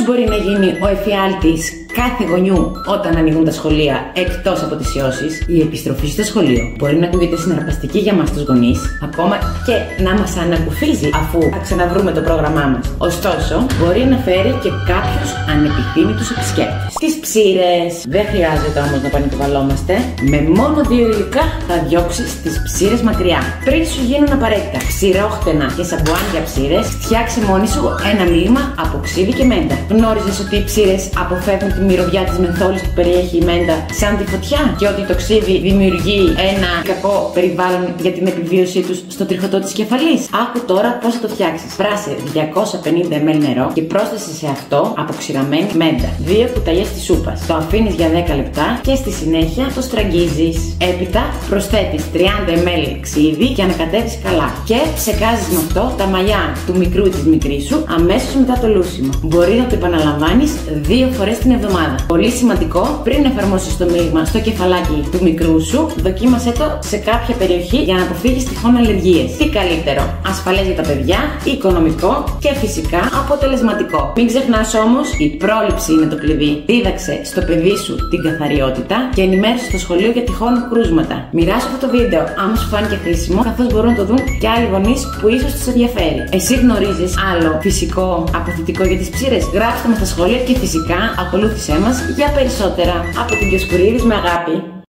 μπορεί να γίνει ο εφιάλτης κάθε γονιού όταν ανοίγουν τα σχολεία εκτός από τις ιώσεις? Η επιστροφή στο σχολείο μπορεί να ακούγεται συναρπαστική για μας τους γονείς, ακόμα και να μας ανακουφίζει αφού θα ξαναβρούμε το πρόγραμμά μας. Ωστόσο, μπορεί να φέρει και κάποιους ανεπιθύμητους επισκέπτες. Τις ψήρες. Δεν χρειάζεται όμως να πανικοβαλόμαστε. Με μόνο 2 υλικά θα διώξεις τις ψήρες μακριά. Πριν σου γίνουν απαραίτητα ξηρόχτενα και σαμπουάν για ψήρες, φτιάξε μόνη σου ένα μείγμα από ξύδι και μέντα. Γνώριζες ότι οι ψήρες αποφεύγουν τη μυρωδιά της μενθόλης που περιέχει η μέντα σαν τη φωτιά και ότι το ξύδι δημιουργεί ένα κακό περιβάλλον για την επιβίωσή τους στο τριχωτό της κεφαλής? Άκου τώρα πώς θα το φτιάξεις. Πράσε 250 ml νερό και πρόσθεσε σε αυτό αποξηραμένη μέντα, 2 κουταλιές της σούπας. Το αφήνεις για 10 λεπτά και στη συνέχεια το στραγγίζεις. Έπειτα προσθέτεις 30 ml ξύδι και ανακατεύεις καλά. Και ψεκάζεις με αυτό τα μαλλιά του μικρού ή της μικρής σου αμέσως μετά το λούσιμο. Μπορεί να το επαναλαμβάνεις 2 φορές την εβδομάδα. Πολύ σημαντικό, πριν εφαρμόσεις το μείγμα στο κεφαλάκι του μικρού σου, δοκίμασέ το σε κάποια περιοχή για να αποφύγεις τυχόν αλλεργίες. Τι καλύτερο, ασφαλές για τα παιδιά, οικονομικό και φυσικά αποτελεσματικό. Μην ξεχνάς όμως, η πρόληψη είναι το κλειδί. Δίδαξε στο παιδί σου την καθαριότητα και ενημέρωσε στο σχολείο για τυχόν κρούσματα. Μοιράσου αυτό το βίντεο άμα σου φάνηκε χρήσιμο, καθώς μπορούν να το δουν και άλλοι γονείς που ίσως τους ενδιαφέρει. Εσύ γνωρίζεις άλλο φυσικό αποθητικό για τις ψήρες? Γράψτε μας στα σχόλια και φυσικά ακολούθησέ μας για περισσότερα. Από την Διοσκουρίδης με αγάπη.